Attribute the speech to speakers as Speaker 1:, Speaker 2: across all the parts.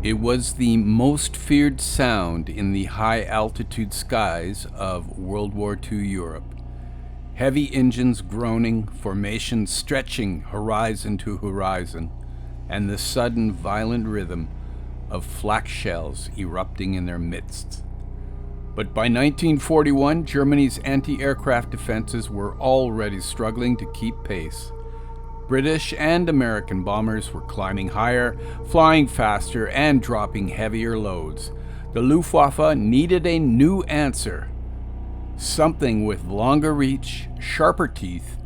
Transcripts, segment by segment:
Speaker 1: It was the most feared sound in the high-altitude skies of World War II Europe. Heavy engines groaning, formations stretching horizon to horizon, and the sudden violent rhythm of flak shells erupting in their midst. But by 1941, Germany's anti-aircraft defenses were already struggling to keep pace. British and American bombers were climbing higher, flying faster, and dropping heavier loads. The Luftwaffe needed a new answer. Something with longer reach, sharper teeth,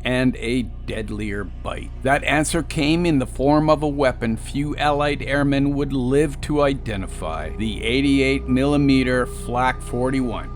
Speaker 1: and a deadlier bite. That answer came in the form of a weapon few Allied airmen would live to identify: the 88mm Flak 41.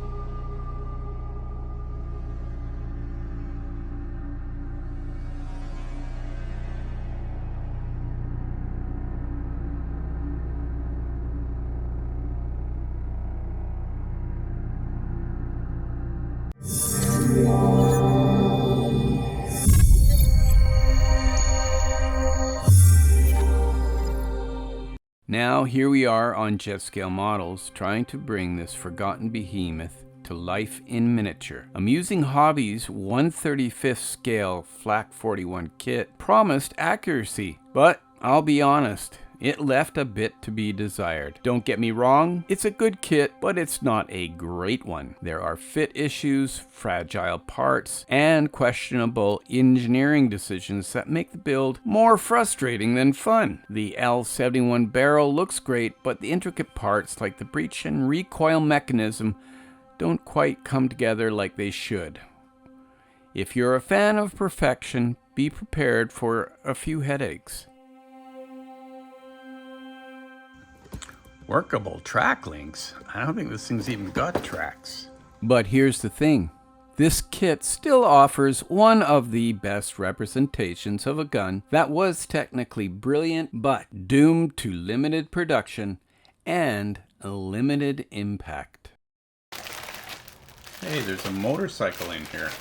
Speaker 1: Now here we are on jet scale models, trying to bring this forgotten behemoth to life in miniature. Amusing Hobby's 1/35th scale Flak 41 kit promised accuracy, but I'll be honest, it left a bit to be desired. Don't get me wrong, it's a good kit, but it's not a great one. There are fit issues, fragile parts, and questionable engineering decisions that make the build more frustrating than fun. The L71 barrel looks great, but the intricate parts like the breech and recoil mechanism don't quite come together like they should. If you're a fan of perfection, be prepared for a few headaches. Workable track links? I don't think this thing's even got tracks. But here's the thing. This kit still offers one of the best representations of a gun that was technically brilliant, but doomed to limited production and a limited impact. Hey, there's a motorcycle in here.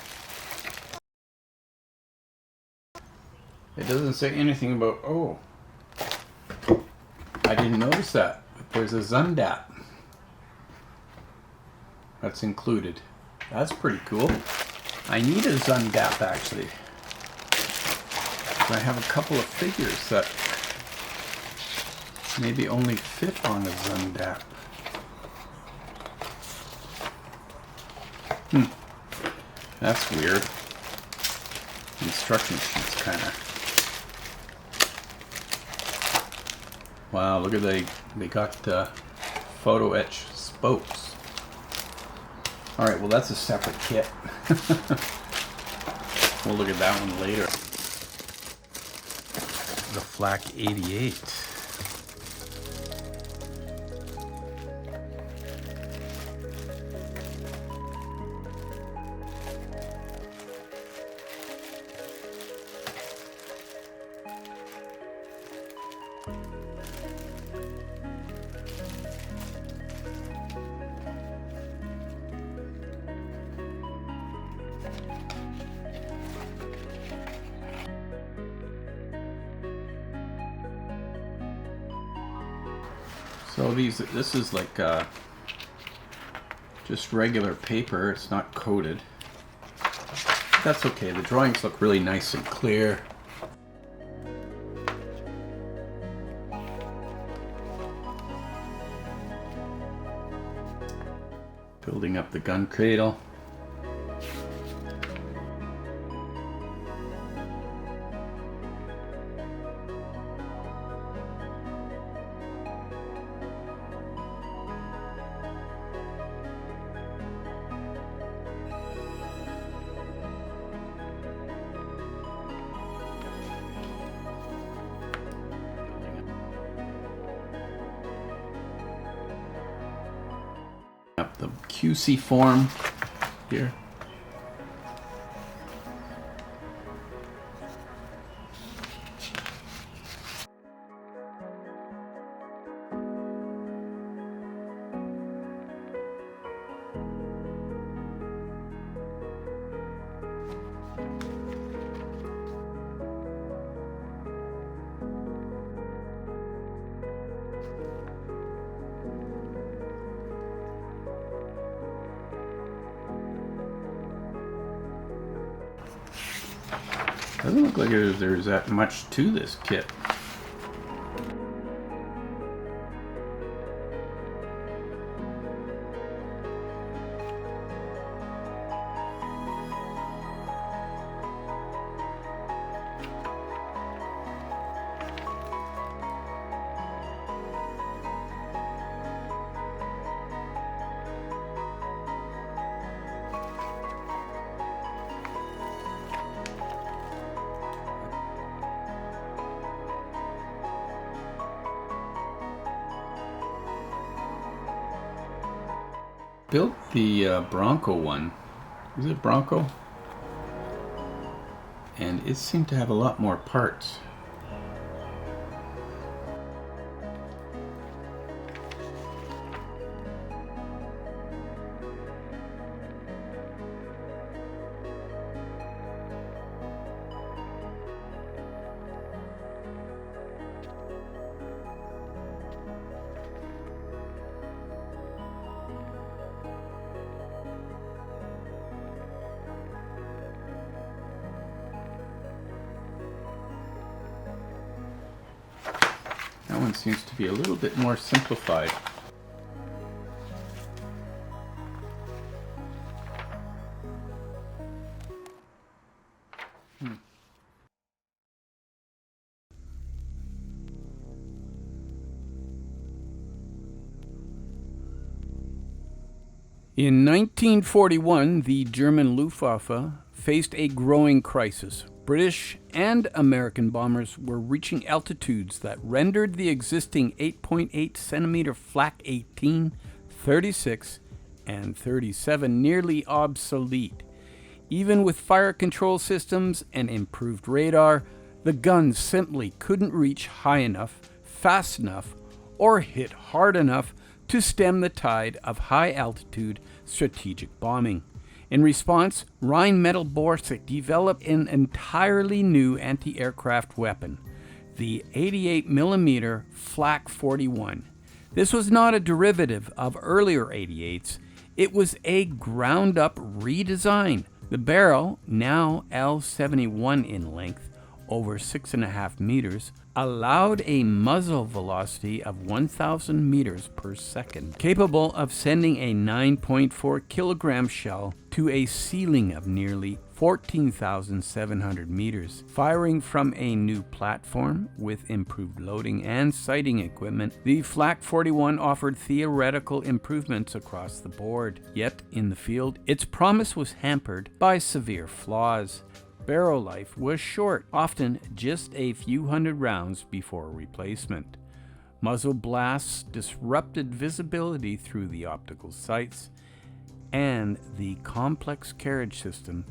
Speaker 1: It doesn't say anything about, oh, I didn't notice that. There's a Zundap that's included. That's pretty cool. I need a Zundap actually. I have a couple of figures that maybe only fit on a Zundap. That's weird. Instruction sheets kind of. Wow, look at they got photo etch spokes. Alright, well that's a separate kit. We'll look at that one later. The Flak 88. So this is like just regular paper. It's not coated. That's okay. The drawings look really nice and clear. Building up the gun cradle. Up the QC form here. Doesn't look like there's that much to this kit. Built the Bronco one. Is it Bronco? And it seemed to have a lot more parts. That one seems to be a little bit more simplified. In 1941, the German Luftwaffe faced a growing crisis. British and American bombers were reaching altitudes that rendered the existing 8.8 centimeter Flak 18, 36, and 37 nearly obsolete. Even with fire control systems and improved radar, the guns simply couldn't reach high enough, fast enough, or hit hard enough to stem the tide of high-altitude strategic bombing. In response, Rheinmetall-Borsig developed an entirely new anti-aircraft weapon, the 88mm Flak 41. This was not a derivative of earlier 88s. It was a ground-up redesign. The barrel, now L71 in length, over 6.5 meters, allowed a muzzle velocity of 1,000 meters per second, capable of sending a 9.4 kilogram shell to a ceiling of nearly 14,700 meters. Firing from a new platform with improved loading and sighting equipment, the Flak 41 offered theoretical improvements across the board. Yet, in the field, its promise was hampered by severe flaws. Barrel life was short, often just a few hundred rounds before replacement. Muzzle blasts disrupted visibility through the optical sights, and the complex carriage system,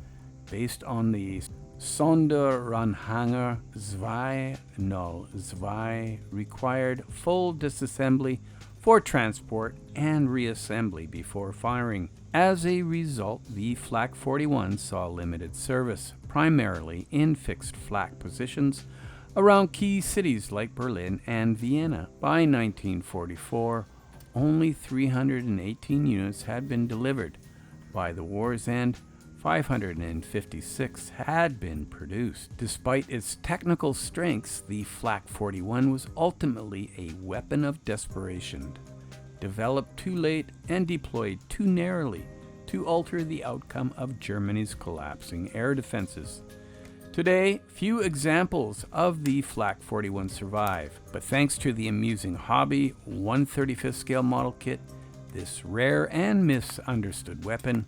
Speaker 1: based on the Sonderanhänger 202, required full disassembly for transport and reassembly before firing. As a result, the Flak 41 saw limited service, primarily in fixed flak positions around key cities like Berlin and Vienna. By 1944, only 318 units had been delivered. By the war's end, 556 had been produced. Despite its technical strengths, the Flak 41 was ultimately a weapon of desperation, developed too late and deployed too narrowly to alter the outcome of Germany's collapsing air defenses. Today, few examples of the Flak 41 survive, but thanks to the Amusing Hobby 1/35th scale model kit, this rare and misunderstood weapon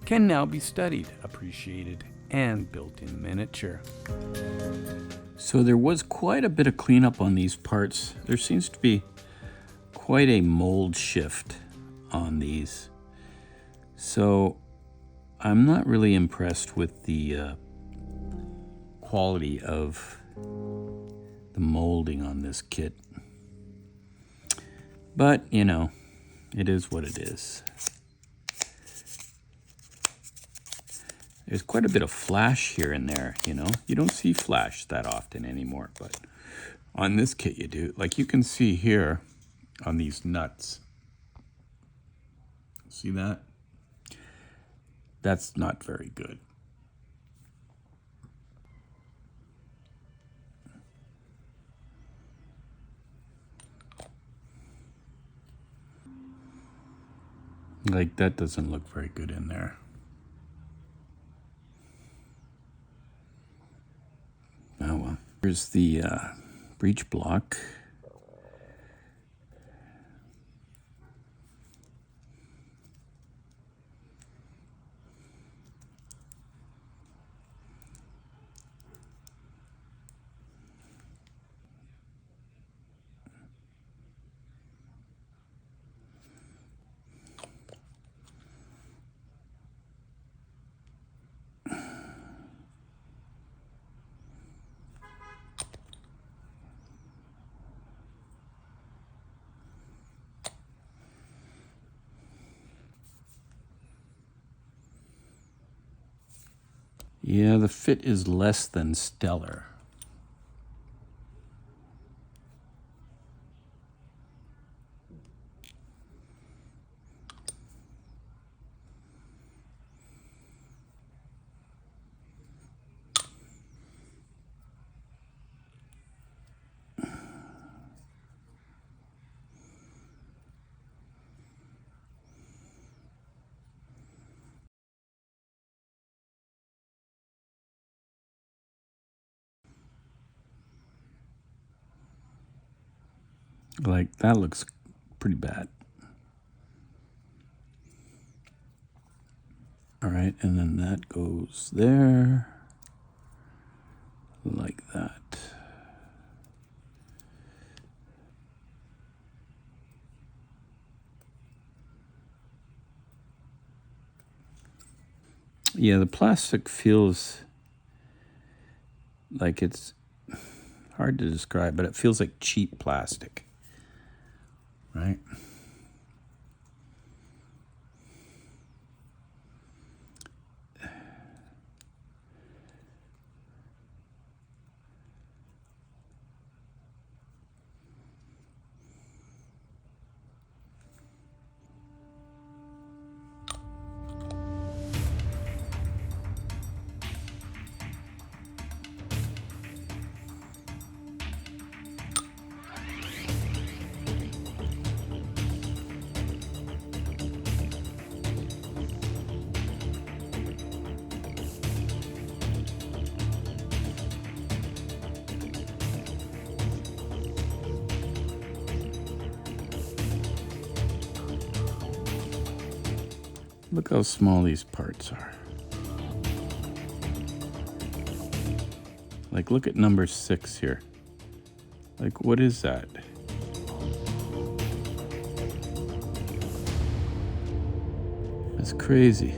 Speaker 1: can now be studied, appreciated, and built in miniature. So there was quite a bit of cleanup on these parts. There seems to be quite a mold shift on these. So I'm not really impressed with the quality of the molding on this kit. But, you know, it is what it is. There's quite a bit of flash here and there, you know. You don't see flash that often anymore, but on this kit you do. Like you can see here on these nuts. See that? That's not very good. Like, that doesn't look very good in there. Oh well. Here's the breech block. Yeah, the fit is less than stellar. Like, that looks pretty bad. All right, and then that goes there, like that. Yeah, the plastic feels like it's hard to describe, but it feels like cheap plastic, right? Look how small these parts are. Like, look at number 6 here. Like, what is that? That's crazy.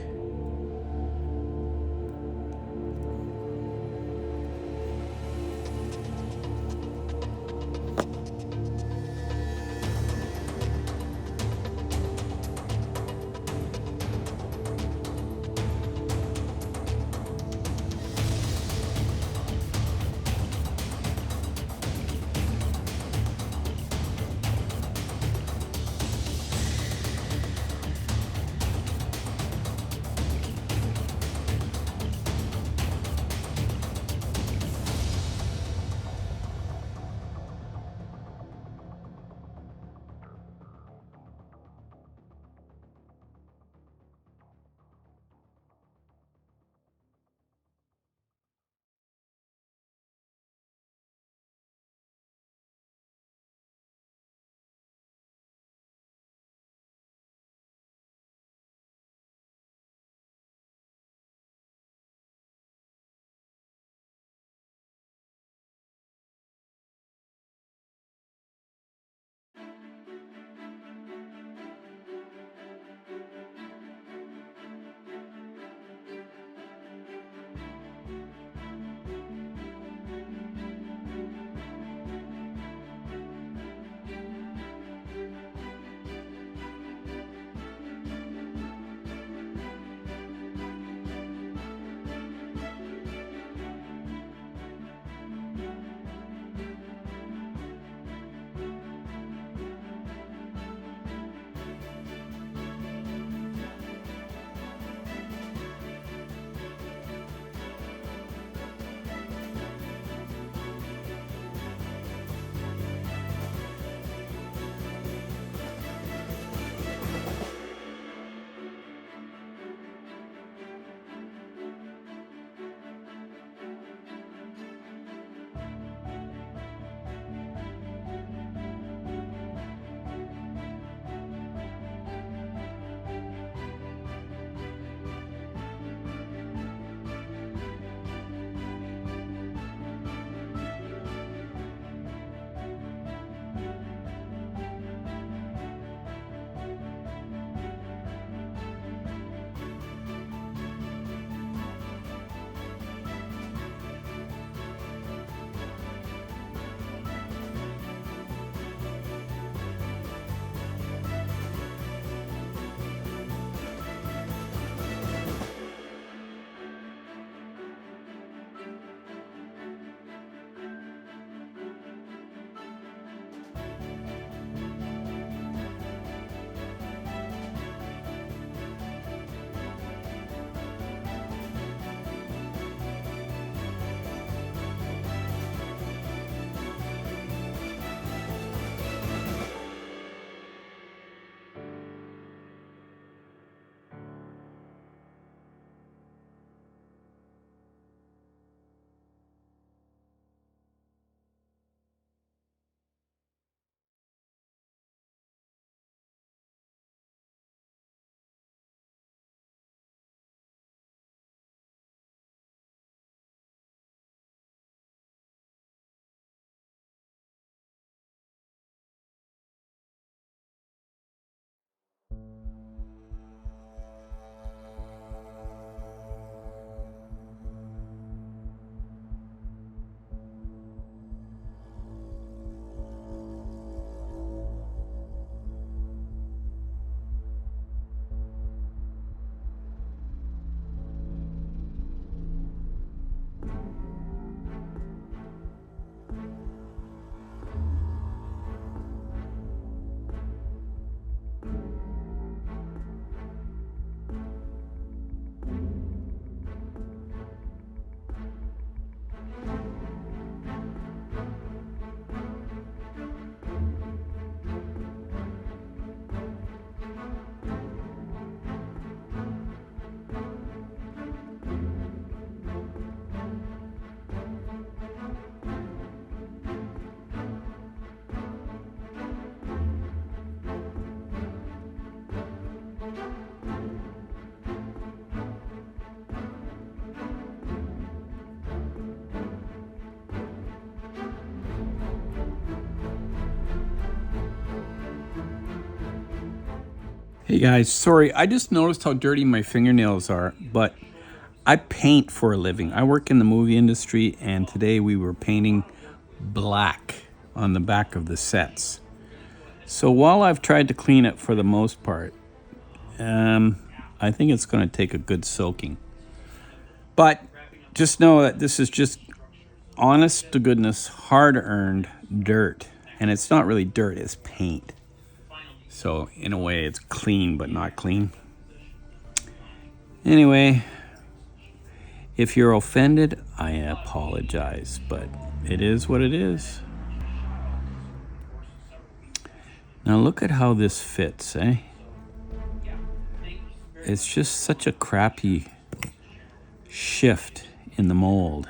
Speaker 1: Hey guys, sorry, I just noticed how dirty my fingernails are, but I paint for a living. I work in the movie industry, and today we were painting black on the back of the sets. So while I've tried to clean it for the most part, I think it's going to take a good soaking. But just know that this is just honest to goodness, hard-earned dirt. And it's not really dirt, it's paint. So in a way, it's clean, but not clean. Anyway, if you're offended, I apologize, but it is what it is. Now look at how this fits, eh? It's just such a crappy shift in the mold.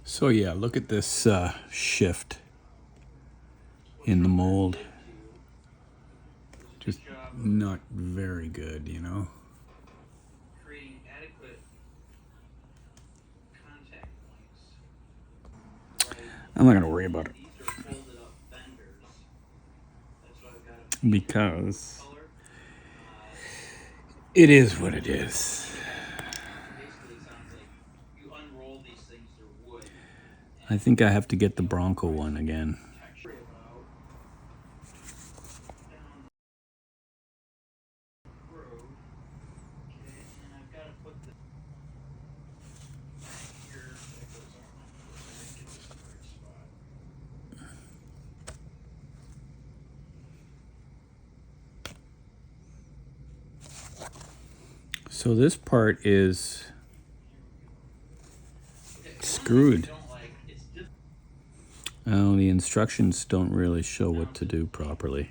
Speaker 1: So yeah, look at this shift in the mold. Just not very good, you know. I'm not going to worry about it because it is what it is. I think I have to get the Bronco one again. So this part is screwed. Oh, the instructions don't really show what to do properly.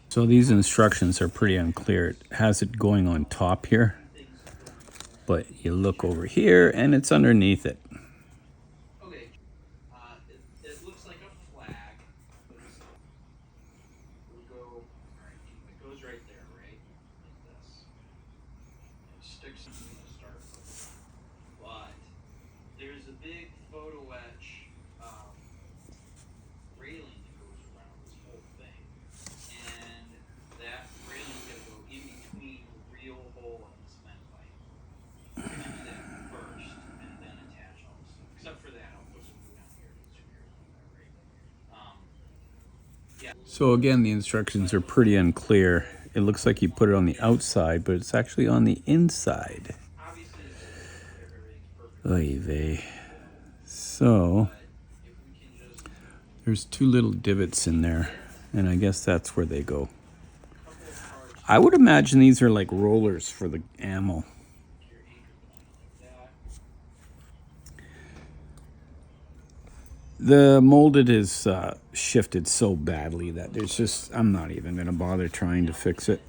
Speaker 1: So these instructions are pretty unclear. It has it going on top here, but you look over here and it's underneath it. So again, the instructions are pretty unclear. It looks like you put it on the outside, but it's actually on the inside. Oy vey. So there's two little divots in there, and I guess that's where they go. I would imagine these are like rollers for the ammo. The molded is shifted so badly that there's just, I'm not even going to bother trying to fix it.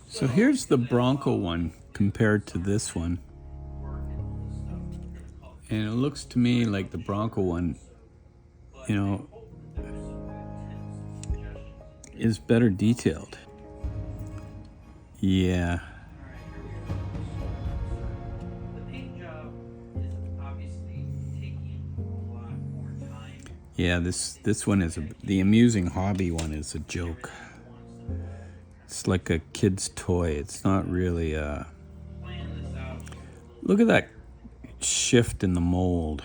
Speaker 1: So here's the Bronco one compared to this one. And it looks to me like the Bronco one, you know, is better detailed. Yeah. Yeah, this one is the Amusing Hobby one is a joke. It's like a kid's toy. It's not really a... Look at that shift in the mold.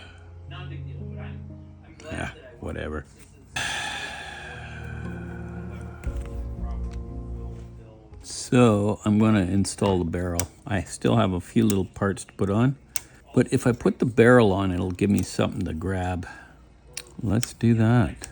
Speaker 1: Yeah, whatever. So I'm going to install the barrel. I still have a few little parts to put on, but if I put the barrel on, it'll give me something to grab. Let's do that.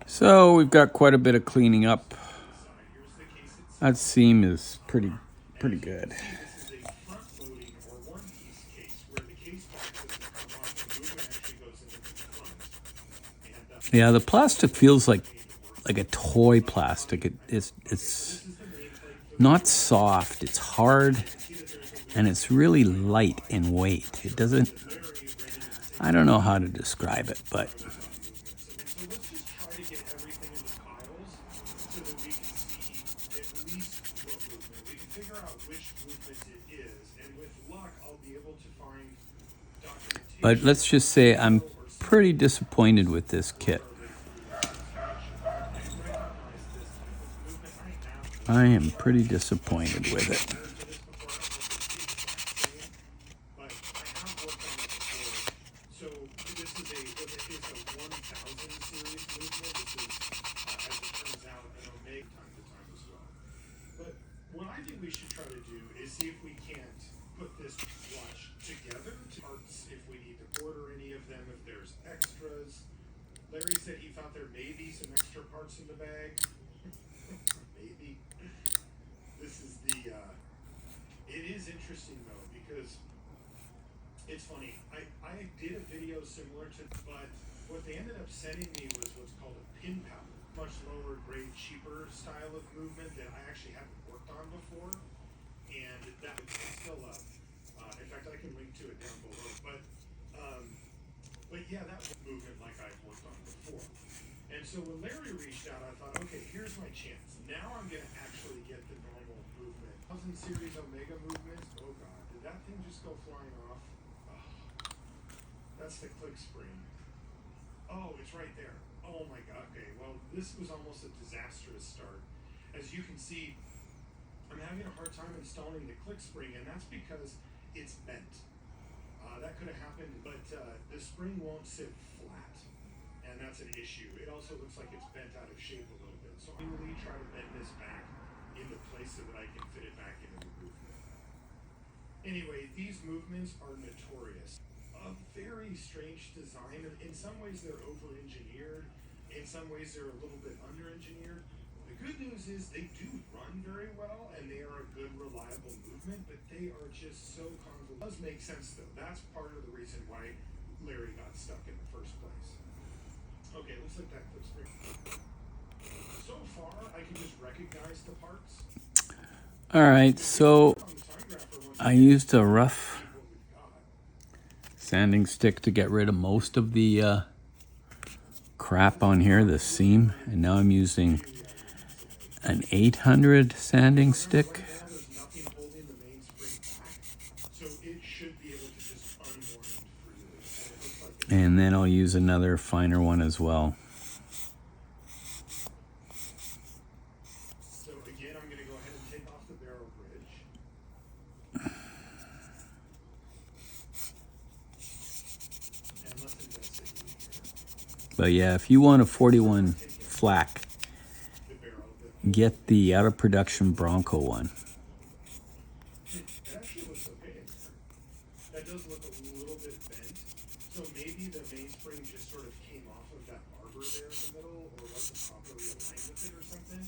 Speaker 1: So we've got quite a bit of cleaning up. That seam is pretty good. Yeah, the plastic feels like a toy plastic. It's not soft. It's hard, and it's really light in weight. It doesn't. I don't know how to describe it, but. But let's just say I'm pretty disappointed with this kit. I am pretty disappointed with it.
Speaker 2: What I think we should try to do is see if we can't put this watch together to parts if we need to order any of them, if there's extras. Larry said he thought there may be some extra parts in the bag. Maybe. This is the, it is interesting though, because it's funny. I did a video similar to, but what they ended up sending me was what's called a pin powder. Much lower grade, cheaper style of movement that I actually haven't worked on before. And that it's still up. In fact, I can link to it down below. But yeah, that movement like I've worked on before. And so when Larry reached out, I thought, okay, here's my chance. Now I'm gonna actually get the normal movement. 1000 series Omega movement. Oh god, did that thing just go flying off? Oh, that's the click spring. Oh, it's right there. Oh my god. Okay, well, this was almost a disastrous start. As you can see, I'm having a hard time installing the click spring, and that's because it's bent. That could have happened, but the spring won't sit flat, and that's an issue. It also looks like it's bent out of shape a little bit, so I'm going to try to bend this back into place so that I can fit it back into the movement. Anyway, these movements are notorious. A very strange design. In some ways, they're over-engineered. In some ways, they're a little bit under-engineered. The good news is they do run very well, and they are a good, reliable movement, but they are just so convoluted. It does make sense, though. That's part of the reason why Larry got stuck in the first place. Okay, looks like that clips pretty. So far, I can just recognize the parts.
Speaker 1: All right, so I used a rough sanding stick to get rid of most of the crap on here, the seam, and now I'm using an 800 sanding stick. And then I'll use another finer one as well.
Speaker 2: So again, I'm going to go ahead and take off the barrel bridge.
Speaker 1: But yeah, if you want a 41 flak, get the out of production Bronco one.
Speaker 2: It actually looks okay in there. That does look a little bit bent. So maybe the mainspring just sort of came off of that arbor there in the middle, or wasn't properly aligned with it or something.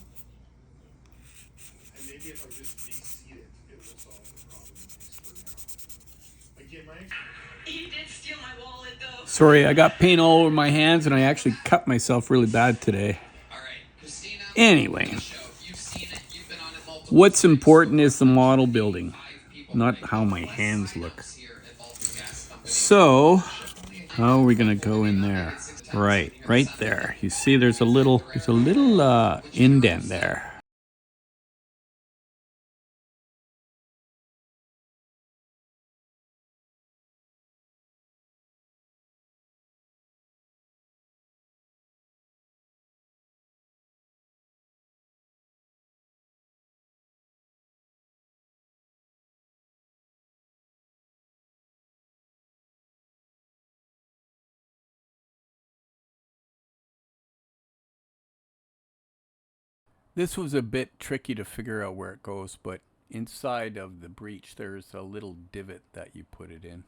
Speaker 2: And maybe if I just de-seat it, it will solve the problem for now. Again,
Speaker 3: You did steal my wallet, though.
Speaker 1: Sorry, I got paint all over my hands and I actually cut myself really bad today. Anyway, what's important is the model building, not how my hands look. So, how are we gonna go in there? Right there. You see, there's a little indent there. This was a bit tricky to figure out where it goes, but inside of the breech there's a little divot that you put it in.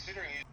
Speaker 4: considering it.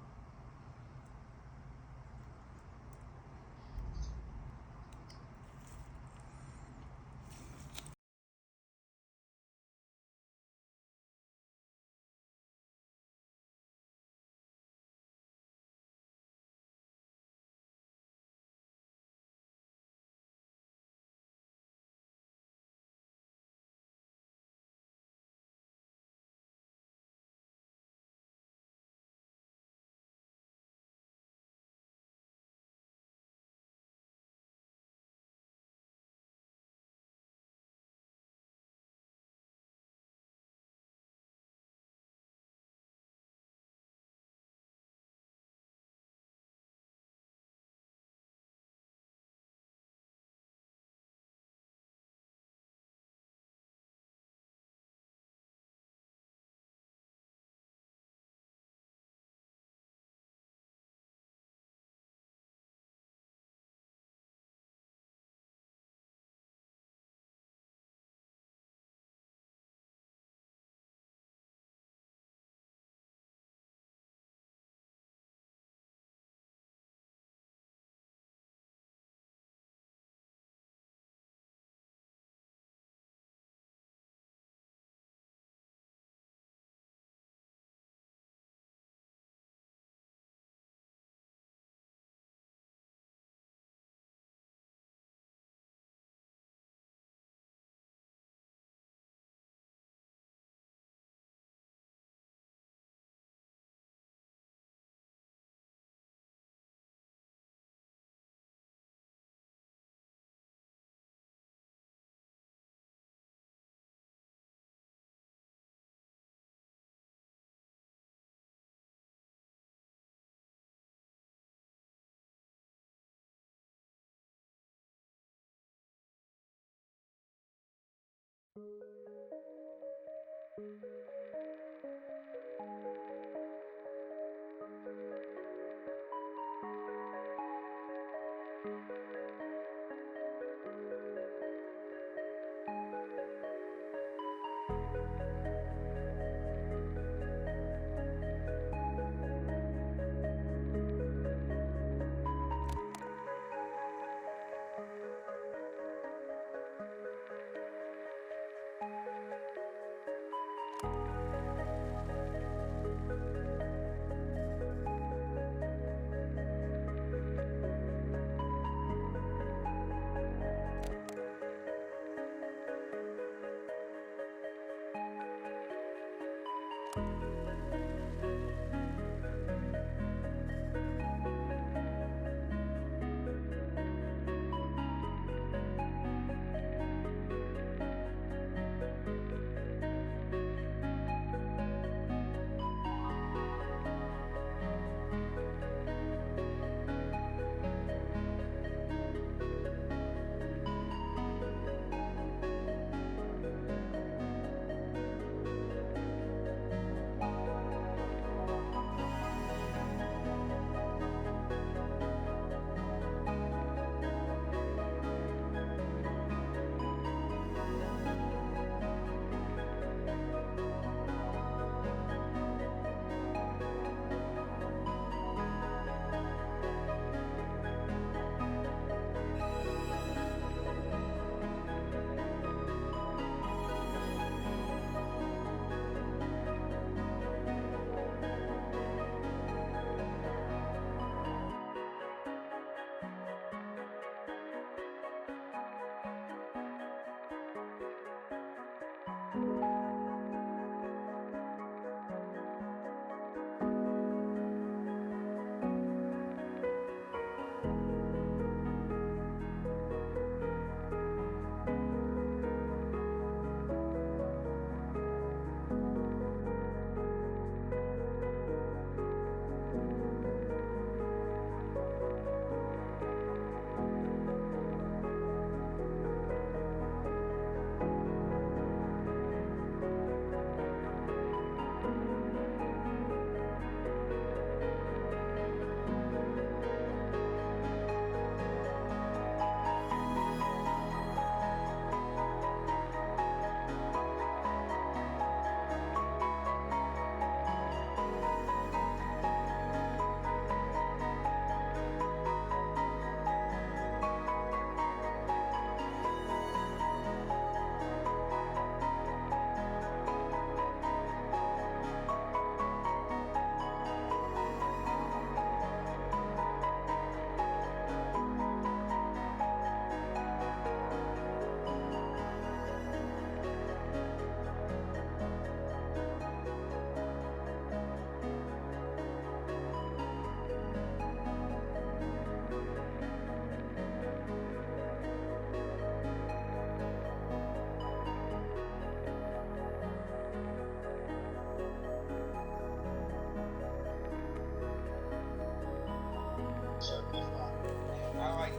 Speaker 4: I like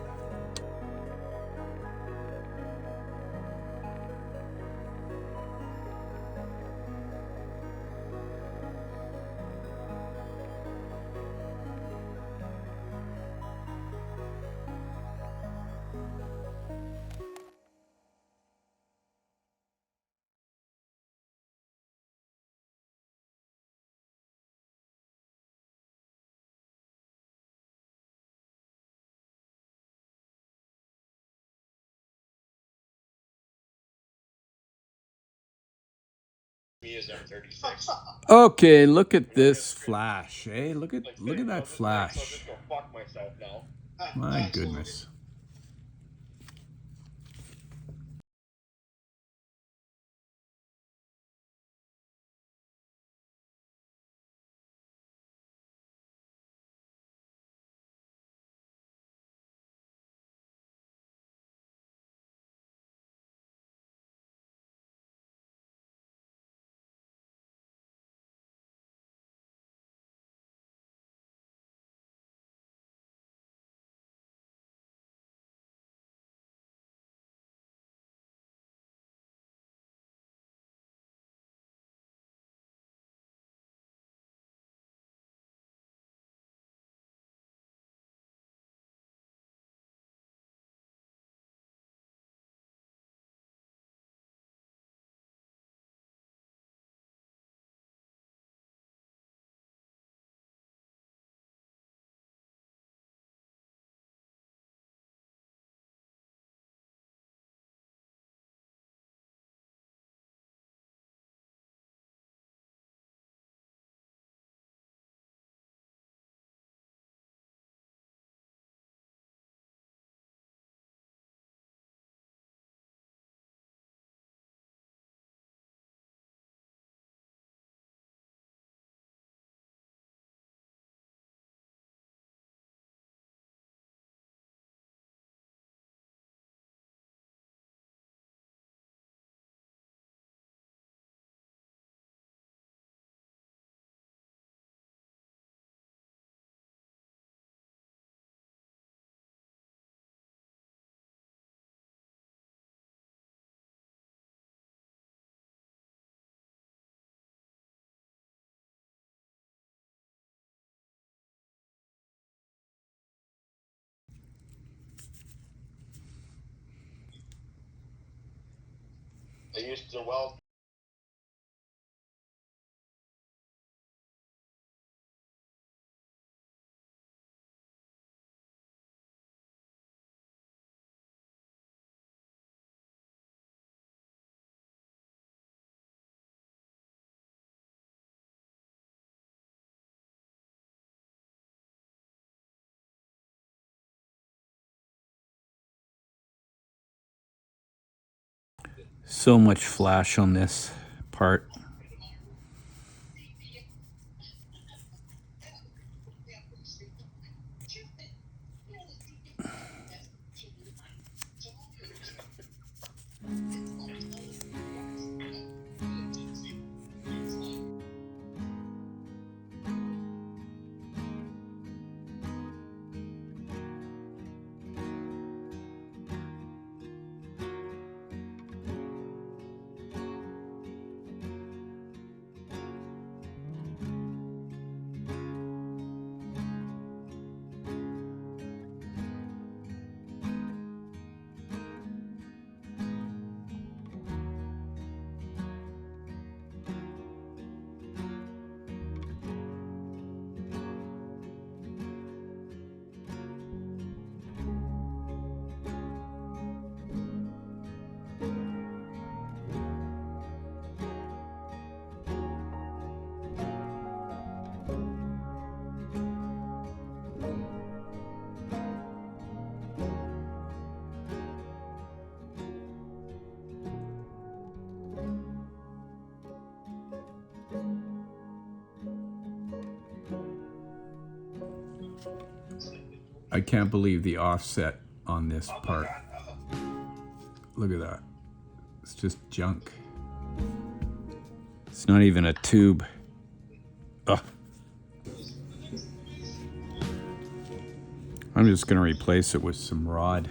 Speaker 4: me as M36.
Speaker 1: Okay, look at this flash, eh? Look at that
Speaker 4: So I'll
Speaker 1: flash.
Speaker 4: just go fuck myself now.
Speaker 1: My goodness.
Speaker 4: I used to weld.
Speaker 1: So much flash on this part. I can't believe the offset on this part. Look at that. It's just junk. It's not even a tube. Ugh. I'm just going to replace it with some rod.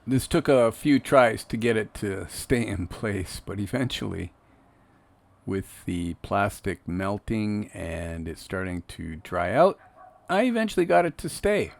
Speaker 1: This took a few tries to get it to stay in place, but eventually, with the plastic melting and it starting to dry out, I eventually got it to stay.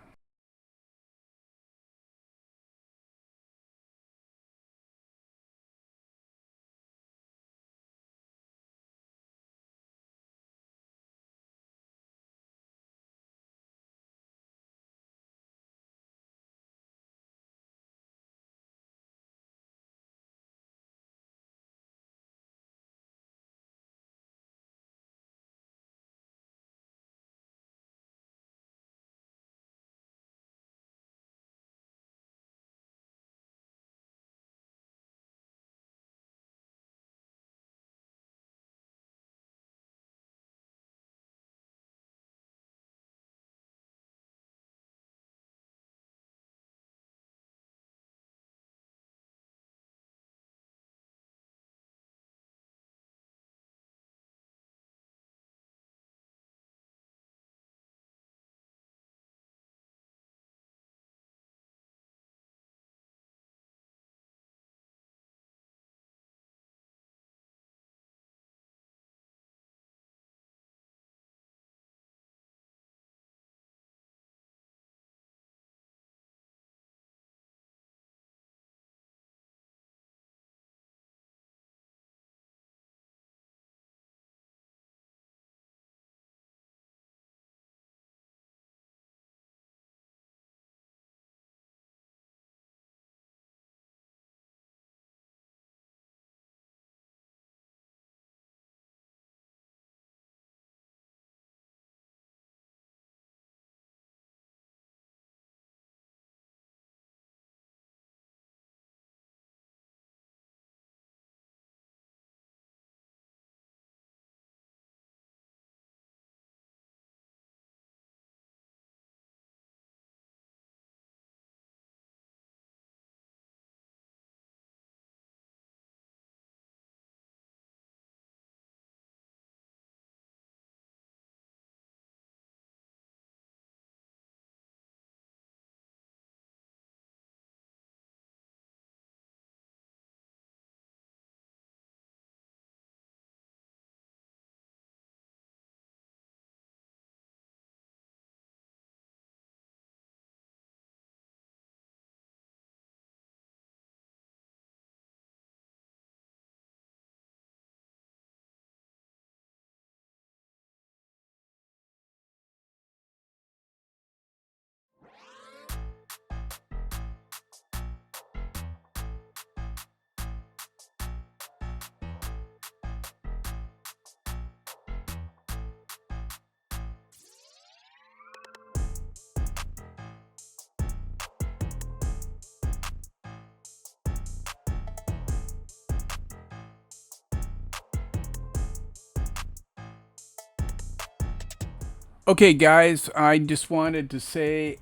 Speaker 1: Okay, guys, I just wanted to say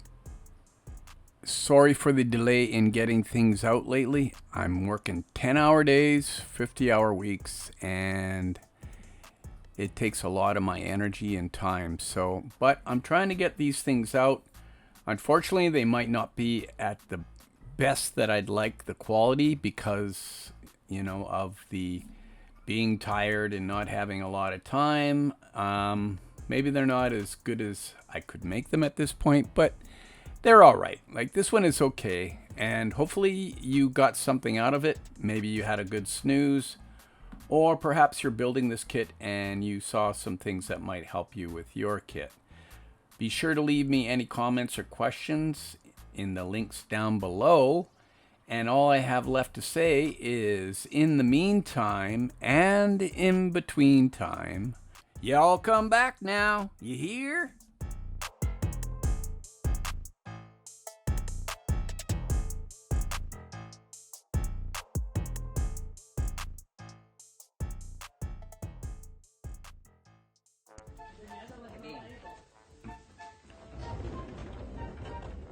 Speaker 1: sorry for the delay in getting things out lately. I'm working 10-hour days, 50-hour weeks, and it takes a lot of my energy and time. So, but I'm trying to get these things out. Unfortunately, they might not be at the best that I'd like the quality because, of the being tired and not having a lot of time. Maybe they're not as good as I could make them at this point, but they're all right. Like this one is okay, and hopefully you got something out of it. Maybe you had a good snooze, or perhaps you're building this kit and you saw some things that might help you with your kit. Be sure to leave me any comments or questions in the links down below. And all I have left to say is, in the meantime and in between time, y'all come back now. You hear?